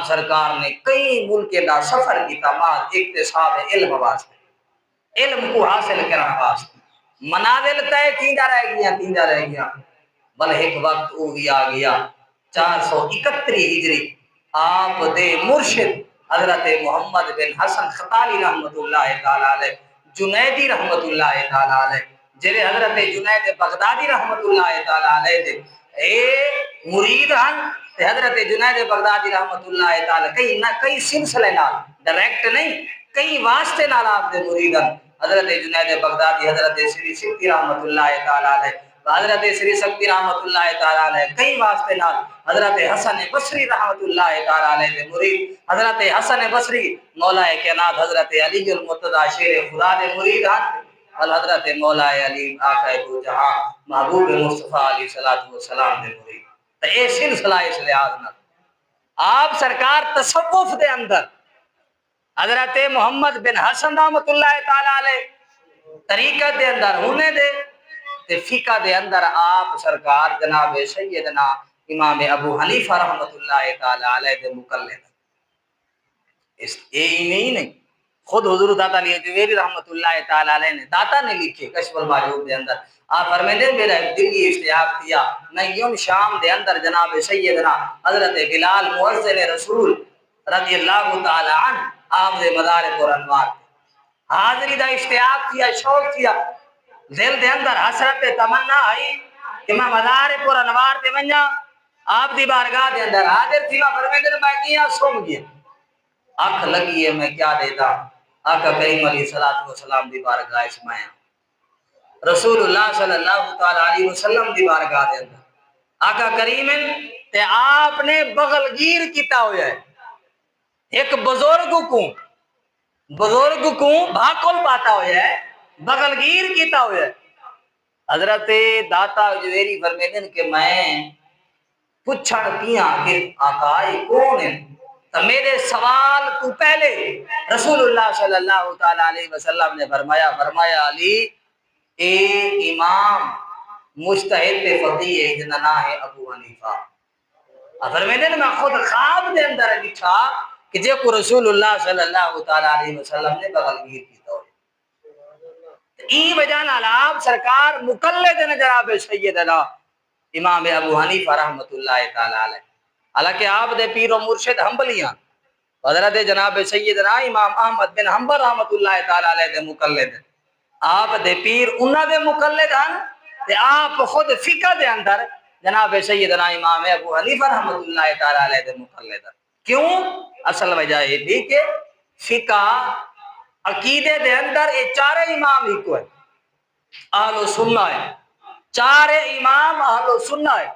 آپ سرکار نے کئی ملک دا سفر کی تمام اقتصاد علم واسطے، علم کو حاصل کرنا واسطے منازل طے تیندا رہ گیا بل ایک وقت وہ بھی آ گیا 431 ہجری آپ دے مرشد حضرت محمد بن حسن خطالی رحمت اللہ تعالی علیہ جنیدی رحمت اللہ تعالی علیہ جڑے حضرت جنید بغدادی رحمت اللہ تعالی علیہ دے اے مرید ہن تے حضرت جنید بغدادی رحمت اللہ تعالی کئی سلسلے نال ڈائریکٹ نہیں کئی واسطے نال آپ دے مرید ہن حضرت جنید بغدادی حضرت سری سکتی رحمت اللہ تعالی علیہ حضرت سری سکتی رحمت اللہ تعالی علیہ کئی واسطے نال حضرت حسن بصری رحمت اللہ تعالی علیہ دے مرید حضرت حسن بصری مولا کائنات حضرت علی المرتضی شیر خدا دے مرید ہیں حضرت مولا علی آقا دو جہاں محبوب مصطفیٰ علیہ الصلوۃ والسلام دے مرید تے اے سلسلہ اس لحاظ نال آپ سرکار تصوف دے اندر حضرت محمد بن حسن رحمت اللہ تعالی علیہ طریقت دے اندر ہونے دے تے فقہ دے اندر آپ سرکار جناب سیدنا امام ابو حنیفہ رحمت اللہ تعالی علیہ دے مقلد اس نہیں خود حضور داتا علی جویری رحمت اللہ تعالی علیہ نے داتا نے لکھے کشف المعجوب دے اندر آپ فرمائیں میرا دلی اشتیاق کیا میں یوم شام دے اندر جناب سیدنا حضرت بلال مؤذن رسول رضی اللہ تعالی عنہ آپ دے مدار پر انوار حاضری دا اشتیاق کیا شوق کیا دل دے اندر حسرت تمنا آئی کہ میں مدار پر انوار دے منجا آپ دی بارگاہ دے اندر حاضر تھی فرمائیں میں کیا سوم گیا آنکھ لگی ہے میں کیا دیتا آقا کریم علیہ الصلوۃ والسلام دی بارگاہ اسمایا رسول اللہ صلی اللہ تعالی علیہ وسلم دی بارگاہ دے اندر آقا کریم تے آپ نے بغل گیر کیتا ہویا ہے ایک بزرگ کو بھاکل پاتا ہویا ہے بغل گیر کیتا ہویا ہے حضرت داتا جویری فرمیدن کہ میں پوچھن کیاں کہ آقا کون ہے تو میرے سوال تو پہلے رسول اللہ صلی اللہ تعالی علیہ وسلم نے فرمایا علی اے امام مجتہد فقیہ جنہ نام ہے ابو حنیفہ فرماتے ہیں میں خود خواب دے اندر لکھا کہ جے کو رسول اللہ صلی اللہ تعالی علیہ وسلم نے بغل گیر کیتا ہو ای وجہ نال آپ سرکار مقلد نے جناب سیدنا امام ابو حنیفہ رحمت اللہ تعالی علیہ حالانکہ آپ دے پیر و مرشد حنبلیاں حضرت جناب سیدنا امام احمد بن حنبل رحمت اللہ تعالی علیہ دے مقلد آپ دے پیر انہاں دے مقلد ہیں تے آپ خود فقہ دے اندر جناب سیدنا امام ابو حنیفہ رحمت اللہ تعالی علیہ دے مقلد ہیں کیوں اصل وجہ یہ بھی کہ فقہ عقیدے دے اندر یہ چارے امام ہی کو ہے اہل سنہ ہے چارے امام اہل سنہ ہے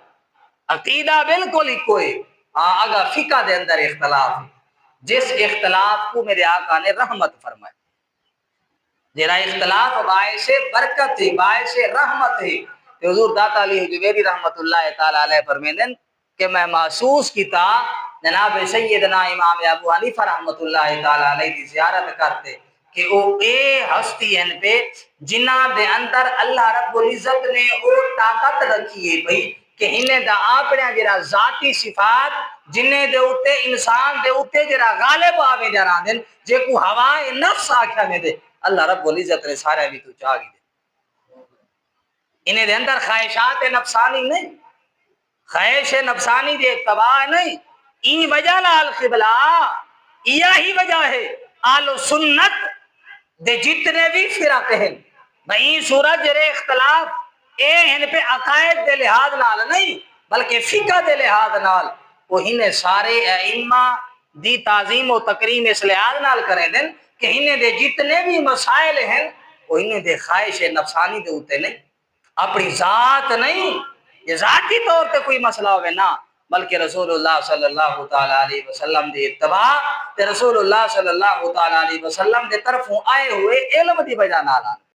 عقیدہ بالکل ہی کوئی اگر فقہ دے اندر اختلاف ہے جس اختلاف کو میرے آقا نے رحمت فرمائے جرا اختلاف باعث برکت ہے باعث رحمت ہے کہ حضور داتا علی جویری رحمت اللہ تعالی علیہ فرمیدن کہ میں محسوس کیتا جناب سیدنا امام ابو حنیفہ رحمت اللہ تعالی علیہ کی زیارت کرتے کہ وہ اے ہستی ہیں پہ جنہ دے اندر اللہ رب العزت نے وہ طاقت رکھی ہے بھئی کہ انہیں دا آپنے جرا ذاتی صفات جنہیں دے اتے انسان دے اتے جرا غالب آوے جرا دن جے کو ہوائے نفس آکھا میں دے اللہ رب العزت نے سارے بھی تو چاہی دے انہیں دے اندر خواہشات نفسانی نہیں خواہش نفسانی دے اتباع نہیں این وجہ لال قبلہ یہی وجہ ہے آل سنت دے جتنے بھی فرق ہیں بھئی سورج جرے اختلاف اے ہن پہ عقائد دے لحاظ نال نہیں بلکہ فقہ دے لحاظ نال وہ ہنے سارے ائمہ دی تعظیم و تکریم اس لحاظ نال کریں دن کہ ہنے دے جتنے بھی مسائل ہیں وہ ہنے دے خواہش نفسانی دے ہوتے نہیں اپنی ذات نہیں یہ ذاتی طور پہ کوئی مسئلہ ہوئے نا بلکہ رسول اللہ صلی اللہ تعالی علیہ وسلم دے اتباع تے رسول اللہ صلی اللہ تعالی علیہ وسلم دے طرفوں آئے ہوئے علم دی وجہ نال